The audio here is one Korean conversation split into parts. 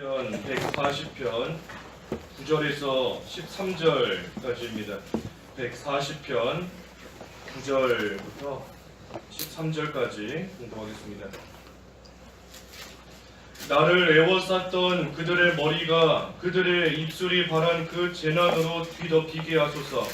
시편 140편 9절에서 13절까지입니다. 140편 9절부터 13절까지 공부하겠습니다. 나를 애워쌌던 그들의 머리가 그들의 입술이 바란 그 재난으로 뒤덮이게 하소서.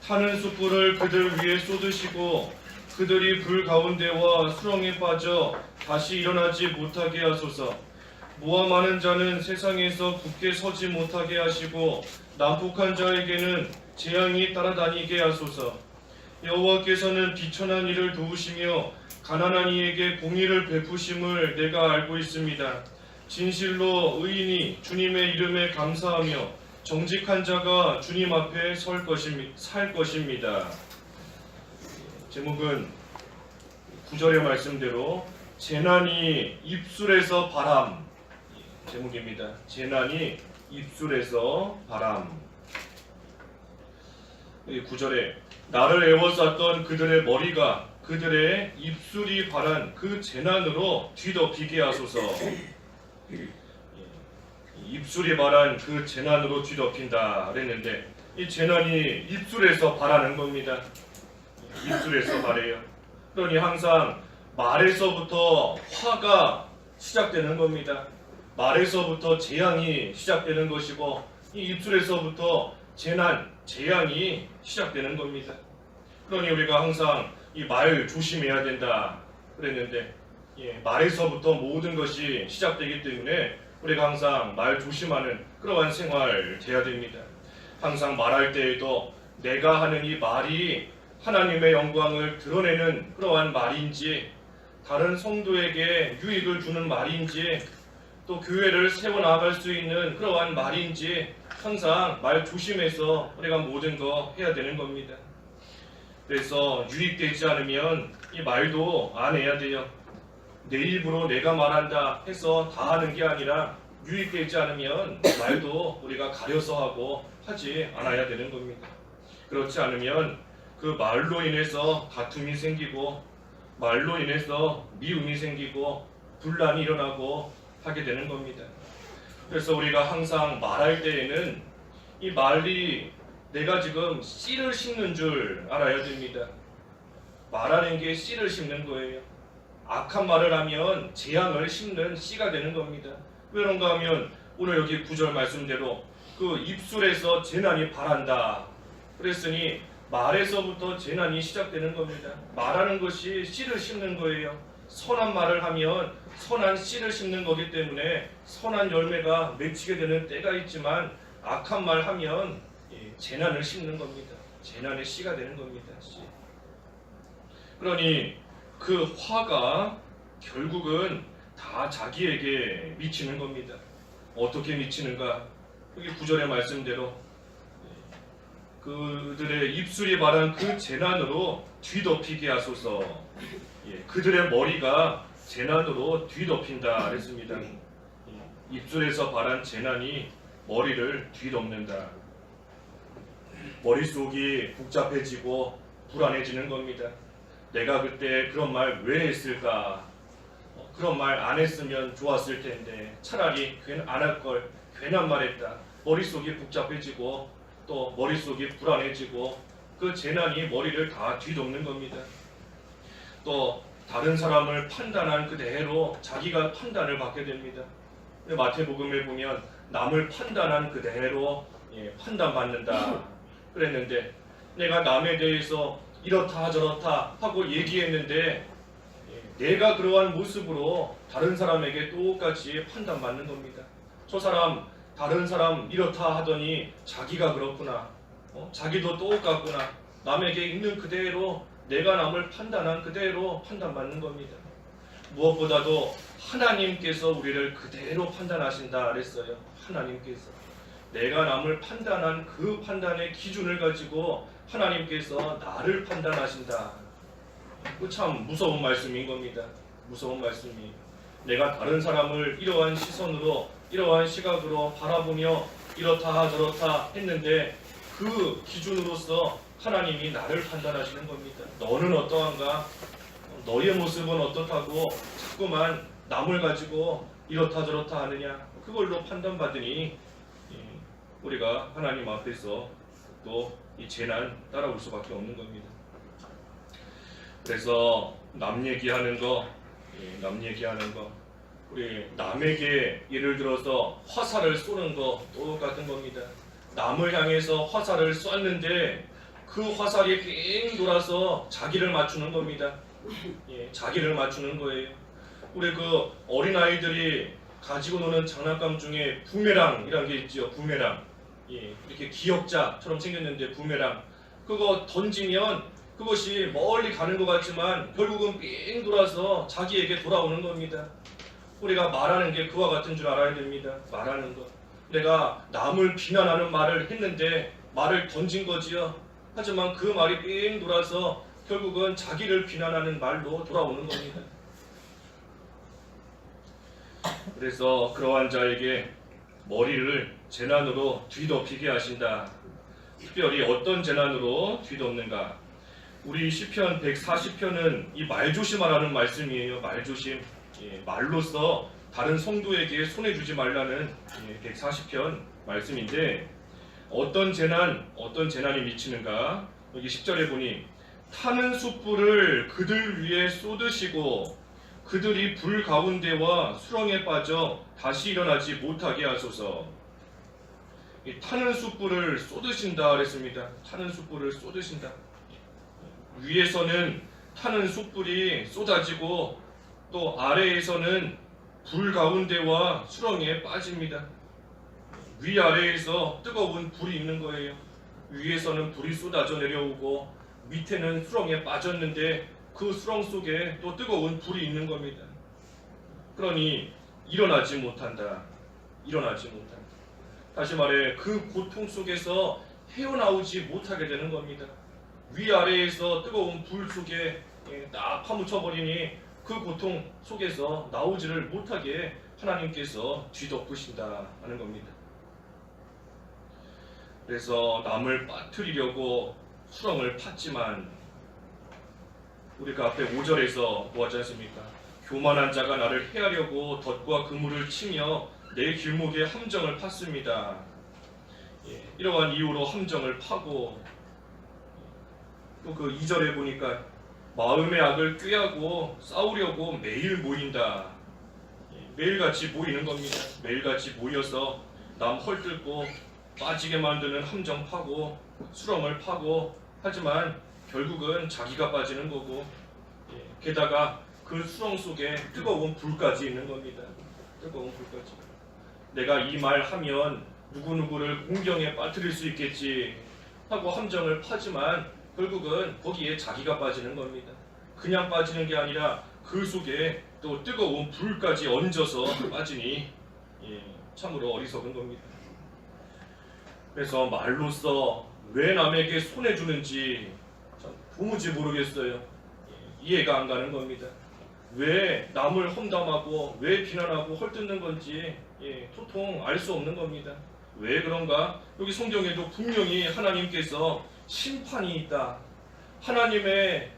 타는 숯불을 그들 위에 쏟으시고 그들이 불 가운데와 수렁에 빠져 다시 일어나지 못하게 하소서. 모함하는 자는 세상에서 굳게 서지 못하게 하시고 난폭한 자에게는 재앙이 따라다니게 하소서. 여호와께서는 비천한 이를 도우시며 가난한 이에게 공의를 베푸심을 내가 알고 있습니다. 진실로 의인이 주님의 이름에 감사하며 정직한 자가 주님 앞에 살 것입니다. 제목은 9절의 말씀대로 재난이 입술에서 바람, 제목입니다. 재난이 입술에서 바람. 9절에 나를 애워쌌던 그들의 머리가 그들의 입술이 바란 그 재난으로 뒤덮이게 하소서. 입술이 바란 그 재난으로 뒤덮인다 그랬는데 이 재난이 입술에서 바라는 겁니다. 입술에서 바래요. 그러니 항상 말에서부터 화가 시작되는 겁니다. 말에서부터 재앙이 시작되는 것이고 이 입술에서부터 재앙이 시작되는 겁니다. 그러니 우리가 항상 이 말 조심해야 된다 그랬는데 말에서부터 모든 것이 시작되기 때문에 우리가 항상 말 조심하는 그러한 생활 돼야 됩니다. 항상 말할 때에도 내가 하는 이 말이 하나님의 영광을 드러내는 그러한 말인지 다른 성도에게 유익을 주는 말인지 또 교회를 세워나갈 수 있는 그러한 말인지 항상 말 조심해서 우리가 모든 거 해야 되는 겁니다. 그래서 유익되지 않으면 이 말도 안 해야 돼요. 내 입으로 내가 말한다 해서 다 하는 게 아니라 유익되지 않으면 말도 우리가 가려서 하고 하지 않아야 되는 겁니다. 그렇지 않으면 그 말로 인해서 다툼이 생기고 말로 인해서 미움이 생기고 분란이 일어나고 하게 되는 겁니다. 그래서 우리가 항상 말할 때에는 이 말이 내가 지금 씨를 심는 줄 알아야 됩니다. 말하는 게 씨를 심는 거예요. 악한 말을 하면 재앙을 심는 씨가 되는 겁니다. 왜 그런가 하면 오늘 여기 9절 말씀대로 그 입술에서 재난이 바란다 그랬으니 말에서부터 재난이 시작되는 겁니다. 말하는 것이 씨를 심는 거예요. 선한 말을 하면 선한 씨를 심는 거기 때문에 선한 열매가 맺히게 되는 때가 있지만 악한 말 하면 재난을 심는 겁니다. 재난의 씨가 되는 겁니다. 씨. 그러니 그 화가 결국은 다 자기에게 미치는 겁니다. 어떻게 미치는가? 여기 9절의 말씀대로 그들의 입술이 바란 그 재난으로 뒤덮이게 하소서. 그들의 머리가 재난으로 뒤덮인다 그랬습니다. 입술에서 바란 재난이 머리를 뒤덮는다. 머릿속이 복잡해지고 불안해지는 겁니다. 내가 그때 그런 말 왜 했을까? 그런 말 안 했으면 좋았을 텐데 차라리 안 할 걸 괜한 말 했다. 머릿속이 복잡해지고 또 머릿속이 불안해지고 그 재난이 머리를 다 뒤덮는 겁니다. 또 다른 사람을 판단한 그대로 자기가 판단을 받게 됩니다. 마태복음에 보면 남을 판단한 그대로 판단받는다 그랬는데 내가 남에 대해서 이렇다 저렇다 하고 얘기했는데 내가 그러한 모습으로 다른 사람에게 똑같이 판단받는 겁니다. 저 사람 다른 사람 이렇다 하더니 자기가 그렇구나. 자기도 똑같구나. 남에게 있는 그대로 내가 남을 판단한 그대로 판단받는 겁니다. 무엇보다도 하나님께서 우리를 그대로 판단하신다 그랬어요. 하나님께서 내가 남을 판단한 그 판단의 기준을 가지고 하나님께서 나를 판단하신다. 참 무서운 말씀인 겁니다. 무서운 말씀이 내가 다른 사람을 이러한 시선으로 이러한 시각으로 바라보며 이렇다 저렇다 했는데 그 기준으로서 하나님이 나를 판단하시는 겁니다. 너는 어떠한가? 너의 모습은 어떻다고 자꾸만 남을 가지고 이렇다 저렇다 하느냐, 그걸로 판단받으니 우리가 하나님 앞에서 또 이 재난 따라올 수밖에 없는 겁니다. 그래서 남 얘기하는 거, 우리 남에게 예를 들어서 화살을 쏘는 거 똑같은 겁니다. 남을 향해서 화살을 쐈는데 그 화살이 삥 돌아서 자기를 맞추는 겁니다. 자기를 맞추는 거예요. 우리 그 어린아이들이 가지고 노는 장난감 중에 부메랑이라는 게 있죠. 부메랑. 이렇게 기역자처럼 생겼는데 부메랑. 그거 던지면 그것이 멀리 가는 것 같지만 결국은 삥 돌아서 자기에게 돌아오는 겁니다. 우리가 말하는 게 그와 같은 줄 알아야 됩니다. 말하는 것. 내가 남을 비난하는 말을 했는데 말을 던진 거지요. 하지만 그 말이 삥 돌아서 결국은 자기를 비난하는 말로 돌아오는 겁니다. 그래서 그러한 자에게 머리를 재난으로 뒤덮이게 하신다. 특별히 어떤 재난으로 뒤덮는가? 우리 시편 140편은 이 말조심하라는 말씀이에요. 말조심. 말로써 다른 성도에게 손해주지 말라는 140편 말씀인데 어떤 재난이 미치는가? 여기 10절에 보니 타는 숯불을 그들 위에 쏟으시고 그들이 불 가운데와 수렁에 빠져 다시 일어나지 못하게 하소서. 타는 숯불을 쏟으신다 그랬습니다. 타는 숯불을 쏟으신다. 위에서는 타는 숯불이 쏟아지고 또 아래에서는 불 가운데와 수렁에 빠집니다. 위아래에서 뜨거운 불이 있는 거예요. 위에서는 불이 쏟아져 내려오고 밑에는 수렁에 빠졌는데 그 수렁 속에 또 뜨거운 불이 있는 겁니다. 그러니 일어나지 못한다. 다시 말해 그 고통 속에서 헤어나오지 못하게 되는 겁니다. 위아래에서 뜨거운 불 속에 딱 파묻혀버리니 그 고통 속에서 나오지를 못하게 하나님께서 뒤덮으신다 하는 겁니다. 그래서 남을 빠뜨리려고 수렁을 팠지만 우리가 앞에 5절에서 보았지 않습니까? 교만한 자가 나를 해하려고 덫과 그물을 치며 내 길목에 함정을 팠습니다. 이러한 이유로 함정을 파고 또 그 2절에 보니까 마음의 악을 꾀하고 싸우려고 매일 모인다. 매일같이 모이는 겁니다. 매일같이 모여서 남 헐뜯고 빠지게 만드는 함정 파고 수렁을 파고 하지만 결국은 자기가 빠지는 거고 게다가 그 수렁 속에 뜨거운 불까지 있는 겁니다. 뜨거운 불까지. 내가 이 말 하면 누구누구를 공경에 빠뜨릴 수 있겠지 하고 함정을 파지만 결국은 거기에 자기가 빠지는 겁니다. 그냥 빠지는 게 아니라 그 속에 또 뜨거운 불까지 얹어서 빠지니 참으로 어리석은 겁니다. 그래서 말로써 왜 남에게 손해주는지 도무지 모르겠어요. 이해가 안 가는 겁니다. 왜 남을 험담하고 왜 비난하고 헐뜯는 건지 도통 알 수 없는 겁니다. 왜 그런가? 여기 성경에도 분명히 하나님께서 심판이 있다. 하나님의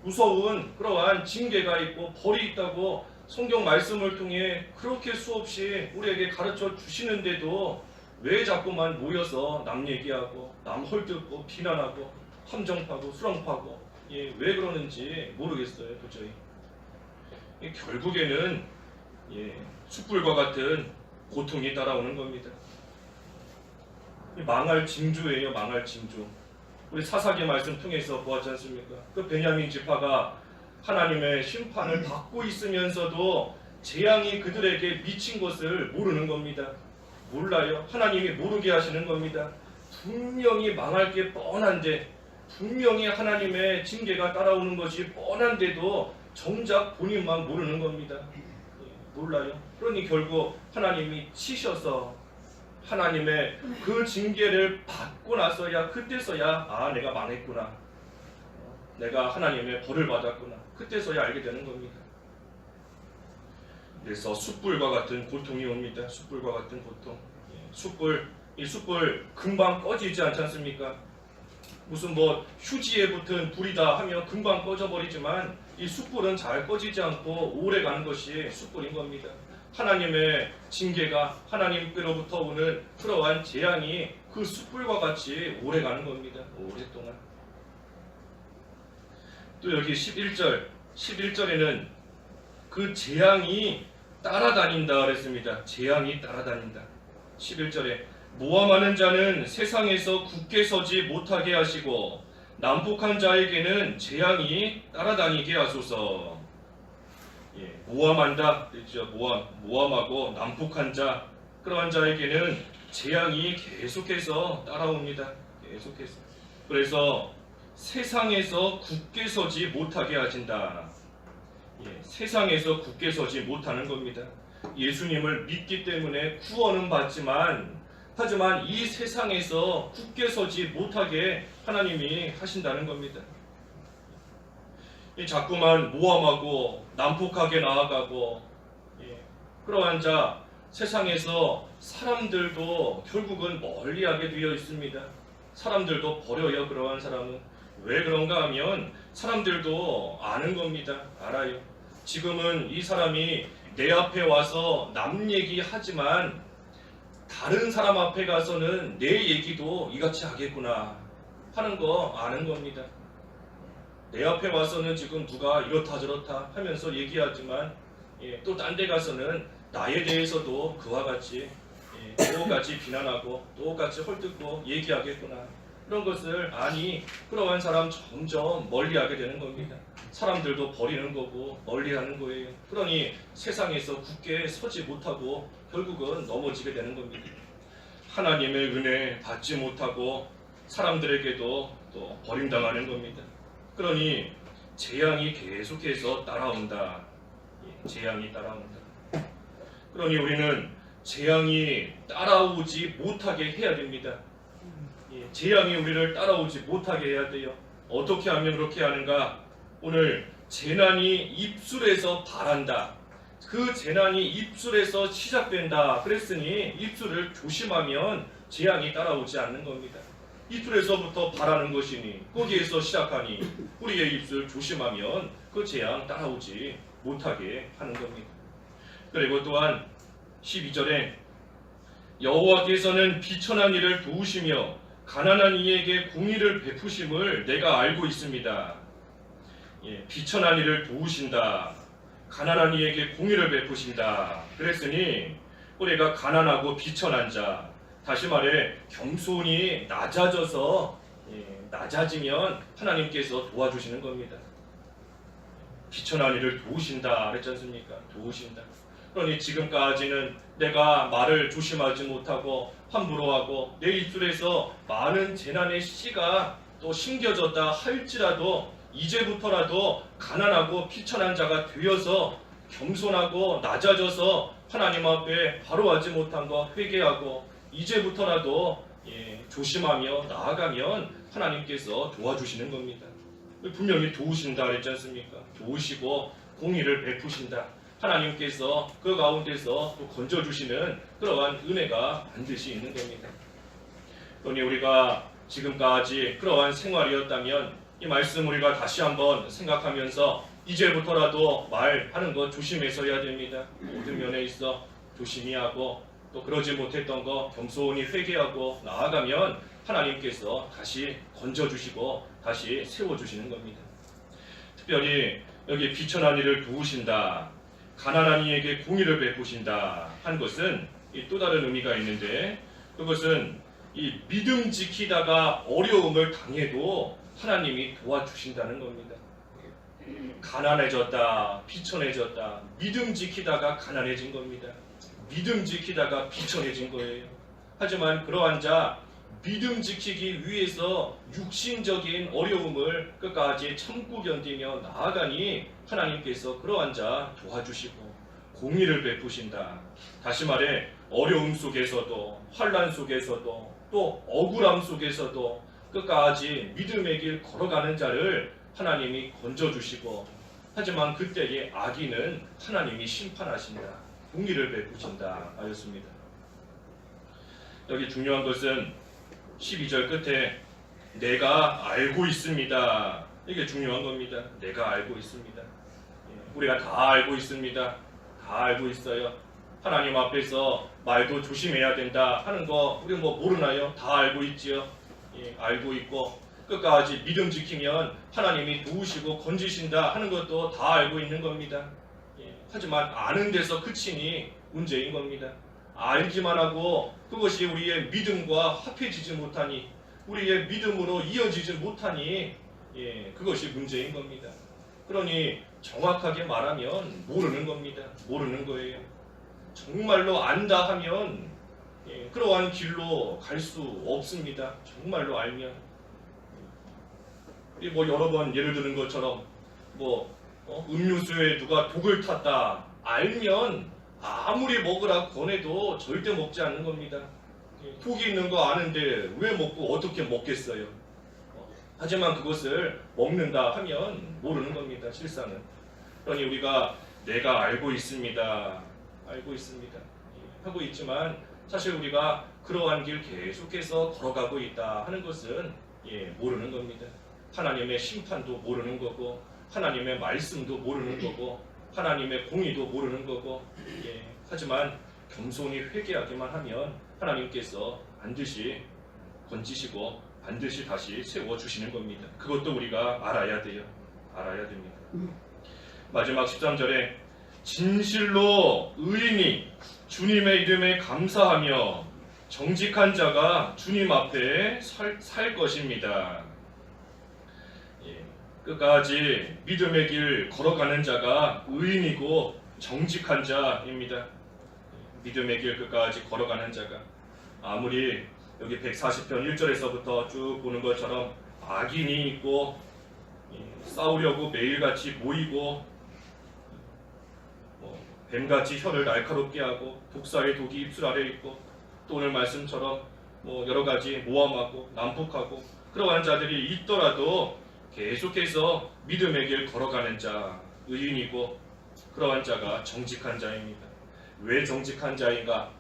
무서운 그러한 징계가 있고 벌이 있다고 성경 말씀을 통해 그렇게 수없이 우리에게 가르쳐 주시는데도 왜 자꾸만 모여서 남 얘기하고 남 헐뜯고 비난하고 함정파고 수렁파고 왜 그러는지 모르겠어요. 도저히. 결국에는 숯불과 같은 고통이 따라오는 겁니다. 망할 징조예요. 망할 징조. 우리 사사기 말씀 통해서 보았지 않습니까? 그 베냐민 지파가 하나님의 심판을 받고 있으면서도 재앙이 그들에게 미친 것을 모르는 겁니다. 몰라요. 하나님이 모르게 하시는 겁니다. 분명히 망할 게 뻔한데, 분명히 하나님의 징계가 따라오는 것이 뻔한데도 정작 본인만 모르는 겁니다. 몰라요. 그러니 결국 하나님이 치셔서 하나님의 그 징계를 받고 나서야, 그때서야 아, 내가 망했구나, 내가 하나님의 벌을 받았구나, 그때서야 알게 되는 겁니다. 그래서 숯불과 같은 고통이 옵니다. 숯불과 같은 고통. 이 숯불 금방 꺼지지 않지 않습니까? 무슨 휴지에 붙은 불이다 하면 금방 꺼져버리지만 이 숯불은 잘 꺼지지 않고 오래 가는 것이 숯불인 겁니다. 하나님의 징계가 하나님께로부터 오는 그러한 재앙이 그 숯불과 같이 오래 가는 겁니다. 오랫동안. 또 여기 11절에는 그 재앙이 따라다닌다 그랬습니다. 재앙이 따라다닌다. 11절에 모함하는 자는 세상에서 굳게 서지 못하게 하시고 난폭한 자에게는 재앙이 따라다니게 하소서. 모함한다 그렇죠. 모함하고 난폭한 자, 그러한 자에게는 재앙이 계속해서 따라옵니다. 계속해서. 그래서 세상에서 굳게 서지 못하게 하신다. 세상에서 굳게 서지 못하는 겁니다. 예수님을 믿기 때문에 구원은 받지만, 하지만 이 세상에서 굳게 서지 못하게 하나님이 하신다는 겁니다. 자꾸만 모함하고 난폭하게 나아가고, 그러한 자, 세상에서 사람들도 결국은 멀리하게 되어 있습니다. 사람들도 버려요. 그러한 사람은. 왜 그런가 하면 사람들도 아는 겁니다. 알아요. 지금은 이 사람이 내 앞에 와서 남 얘기하지만 다른 사람 앞에 가서는 내 얘기도 이같이 하겠구나 하는 거 아는 겁니다. 내 앞에 와서는 지금 누가 이렇다 저렇다 하면서 얘기하지만 또 딴 데 가서는 나에 대해서도 그와 같이 똑같이 비난하고 똑같이 헐뜯고 얘기하겠구나. 그런 것을 아니, 그러한 사람 점점 멀리하게 되는 겁니다. 사람들도 버리는 거고 멀리하는 거예요. 그러니 세상에서 굳게 서지 못하고 결국은 넘어지게 되는 겁니다. 하나님의 은혜 받지 못하고 사람들에게도 또 버림당하는 겁니다. 그러니 재앙이 계속해서 따라온다. 재앙이 따라온다. 그러니 우리는 재앙이 따라오지 못하게 해야 됩니다. 재앙이 우리를 따라오지 못하게 해야 돼요. 어떻게 하면 그렇게 하는가? 오늘 재난이 입술에서 발한다. 그 재난이 입술에서 시작된다. 그랬으니 입술을 조심하면 재앙이 따라오지 않는 겁니다. 입술에서부터 발하는 것이니 거기에서 시작하니 우리의 입술 조심하면 그 재앙 따라오지 못하게 하는 겁니다. 그리고 또한 12절에 여호와께서는 비천한 이를 도우시며 가난한 이에게 공의를 베푸심을 내가 알고 있습니다. 비천한 이를 도우신다. 가난한 이에게 공의를 베푸신다. 그랬으니 우리가 가난하고 비천한 자, 다시 말해 겸손이 낮아지면 하나님께서 도와주시는 겁니다. 비천한 이를 도우신다 그랬지 않습니까? 도우신다. 그러니 지금까지는 내가 말을 조심하지 못하고 함부로 하고 내 입술에서 많은 재난의 씨가 또 심겨졌다 할지라도 이제부터라도 가난하고 비천한 자가 되어서 겸손하고 낮아져서 하나님 앞에 바로 하지 못한 거 회개하고 이제부터라도 조심하며 나아가면 하나님께서 도와주시는 겁니다. 분명히 도우신다 그랬지 않습니까? 도우시고 공의를 베푸신다. 하나님께서 그 가운데서 또 건져주시는 그러한 은혜가 반드시 있는 겁니다. 그러니 우리가 지금까지 그러한 생활이었다면 이 말씀 우리가 다시 한번 생각하면서 이제부터라도 말하는 것 조심해서 해야 됩니다. 모든 면에 있어 조심히 하고 또 그러지 못했던 거 겸손히 회개하고 나아가면 하나님께서 다시 건져주시고 다시 세워주시는 겁니다. 특별히 여기 비천한 이를 도우신다, 가난한 이에게 공의를 베푸신다 한 것은 또 다른 의미가 있는데, 그것은 이 믿음 지키다가 어려움을 당해도 하나님이 도와주신다는 겁니다. 가난해졌다, 비천해졌다, 믿음 지키다가 가난해진 겁니다. 믿음 지키다가 비천해진 거예요. 하지만 그러한 자, 믿음 지키기 위해서 육신적인 어려움을 끝까지 참고 견디며 나아가니 하나님께서 그러한 자 도와주시고 공의를 베푸신다. 다시 말해 어려움 속에서도 환난 속에서도 또 억울함 속에서도 끝까지 믿음의 길 걸어가는 자를 하나님이 건져주시고, 하지만 그때의 악인은 하나님이 심판하신다. 공의를 베푸신다 하였습니다. 여기 중요한 것은 12절 끝에 내가 알고 있습니다 이게 중요한 겁니다. 내가 알고 있습니다. 우리가 다 알고 있습니다. 다 알고 있어요. 하나님 앞에서 말도 조심해야 된다 하는 거 우리 뭐 모르나요? 다 알고 있지요. 알고 있고 끝까지 믿음 지키면 하나님이 도우시고 건지신다 하는 것도 다 알고 있는 겁니다. 하지만 아는 데서 그치니 문제인 겁니다. 알기만 하고 그것이 우리의 믿음과 합해지지 못하니 우리의 믿음으로 이어지지 못하니 그것이 문제인 겁니다. 그러니 정확하게 말하면 모르는 겁니다. 모르는 거예요. 정말로 안다 하면 그러한 길로 갈 수 없습니다. 정말로 알면 뭐 여러 번 예를 드는 것처럼 음료수에 누가 독을 탔다 알면 아무리 먹으라 권해도 절대 먹지 않는 겁니다. 독이 있는 거 아는데 왜 먹고 어떻게 먹겠어요? 하지만 그것을 먹는다 하면 모르는 겁니다. 실상은. 그러니 우리가 내가 알고 있습니다. 알고 있습니다. 하고 있지만 사실 우리가 그러한 길 계속해서 걸어가고 있다 하는 것은 모르는 겁니다. 하나님의 심판도 모르는 거고 하나님의 말씀도 모르는 거고 하나님의 공의도 모르는 거고 하지만 겸손히 회개하기만 하면 하나님께서 반드시 건지시고 반드시 다시 세워주시는 겁니다. 그것도 우리가 알아야 돼요. 알아야 됩니다. 마지막 13절에 진실로 의인이 주님의 이름에 감사하며 정직한 자가 주님 앞에 살 것입니다. 끝까지 믿음의 길 걸어가는 자가 의인이고 정직한 자입니다. 믿음의 길 끝까지 걸어가는 자가 아무리 여기 140편 1절에서부터 쭉 보는 것처럼 악인이 있고 싸우려고 매일같이 모이고 뱀같이 혀를 날카롭게 하고 독사의 독이 입술 아래 있고 또 오늘 말씀처럼 여러가지 모함하고 난폭하고 그러한 자들이 있더라도 계속해서 믿음의 길 걸어가는 자 의인이고 그러한 자가 정직한 자입니다. 왜 정직한 자인가?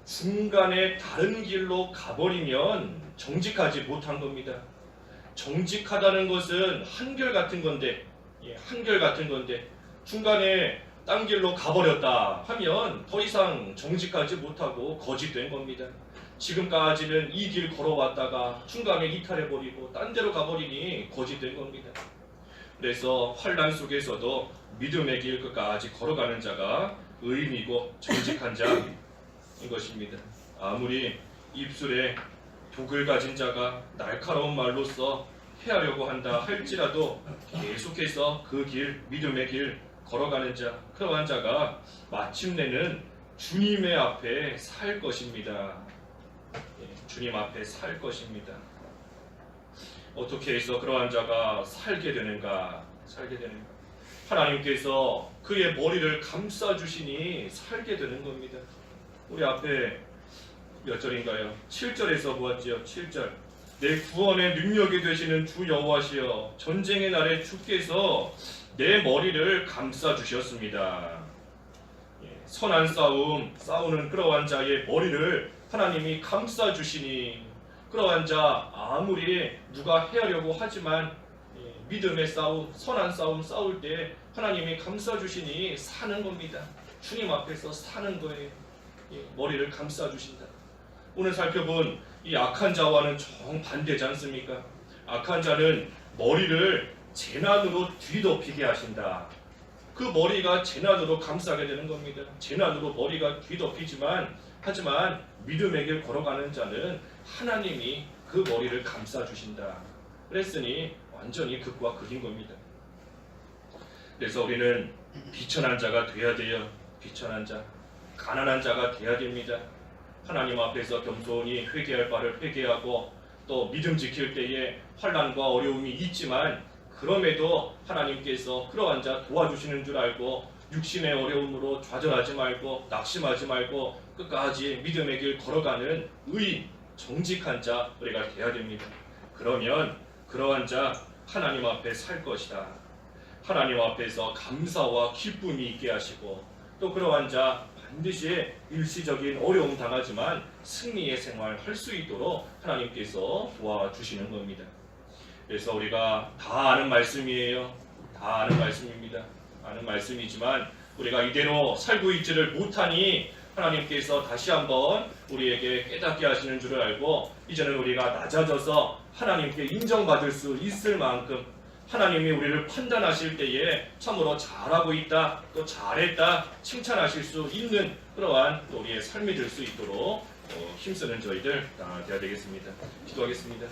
중간에 다른 길로 가버리면 정직하지 못한 겁니다. 정직하다는 것은 한결같은 건데 한결같은 건데 중간에 딴 길로 가버렸다 하면 더 이상 정직하지 못하고 거짓된 겁니다. 지금까지는 이 길 걸어왔다가 중간에 이탈해버리고 딴 데로 가버리니 거짓된 겁니다. 그래서 환난 속에서도 믿음의 길 끝까지 걸어가는 자가 의인이고 정직한 자인 것입니다. 아무리 입술에 독을 가진 자가 날카로운 말로써 해하려고 한다 할지라도 계속해서 그 길, 믿음의 길 걸어가는 자, 그러한 자가 마침내는 주님의 앞에 살 것입니다. 주님 앞에 살 것입니다. 어떻게 해서 그러한 자가 살게 되는가? 하나님께서 그의 머리를 감싸주시니 살게 되는 겁니다. 우리 앞에 몇 절인가요? 7절에서 보았지요. 7절. 내 구원의 능력이 되시는 주 여호와시여 전쟁의 날에 주께서 내 머리를 감싸주셨습니다. 선한 싸움 싸우는 그러한 자의 머리를 하나님이 감싸주시니 그러한 자 아무리 누가 해하려고 하지만 믿음의 싸움 선한 싸움 싸울 때 하나님이 감싸주시니 사는 겁니다. 주님 앞에서 사는 거예요. 머리를 감싸주신다. 오늘 살펴본 이 악한 자와는 정반대지 않습니까? 악한 자는 머리를 재난으로 뒤덮이게 하신다. 그 머리가 재난으로 감싸게 되는 겁니다. 재난으로 머리가 뒤덮이지만 하지만 믿음의 길 걸어가는 자는 하나님이 그 머리를 감싸주신다. 그랬으니 완전히 극과 극인 겁니다. 그래서 우리는 비천한 자가 돼야 돼요. 비천한 자, 가난한 자가 돼야 됩니다. 하나님 앞에서 겸손히 회개할 바를 회개하고 또 믿음 지킬 때에 환난과 어려움이 있지만 그럼에도 하나님께서 그러한 자 도와주시는 줄 알고 육신의 어려움으로 좌절하지 말고 낙심하지 말고 끝까지 믿음의 길 걸어가는 의인, 정직한 자 우리가 돼야 됩니다. 그러면 그러한 자 하나님 앞에 살 것이다. 하나님 앞에서 감사와 기쁨이 있게 하시고 또 그러한 자 반드시 일시적인 어려움 당하지만 승리의 생활 할 수 있도록 하나님께서 도와주시는 겁니다. 그래서 우리가 다 아는 말씀이에요. 다 아는 말씀입니다. 아는 말씀이지만 우리가 이대로 살고 있지를 못하니 하나님께서 다시 한번 우리에게 깨닫게 하시는 줄을 알고 이제는 우리가 낮아져서 하나님께 인정받을 수 있을 만큼 하나님이 우리를 판단하실 때에 참으로 잘하고 있다, 또 잘했다 칭찬하실 수 있는 그러한 또 우리의 삶이 될 수 있도록 힘쓰는 저희들 되어야 되겠습니다. 기도하겠습니다.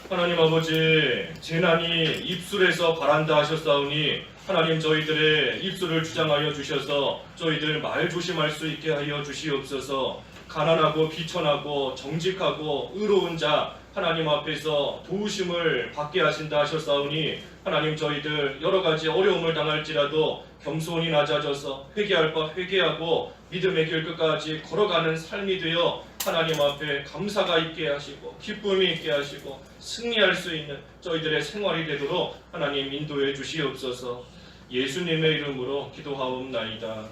하나님 아버지, 재난이 입술에서 바란다 하셨사오니 하나님 저희들의 입술을 주장하여 주셔서 저희들 말 조심할 수 있게 하여 주시옵소서. 가난하고 비천하고 정직하고 의로운 자 하나님 앞에서 도우심을 받게 하신다 하셨사오니 하나님 저희들 여러 가지 어려움을 당할지라도 겸손히 낮아져서 회개할 바 회개하고 믿음의 길 끝까지 걸어가는 삶이 되어 하나님 앞에 감사가 있게 하시고 기쁨이 있게 하시고 승리할 수 있는 저희들의 생활이 되도록 하나님 인도해 주시옵소서. 예수님의 이름으로 기도하옵나이다.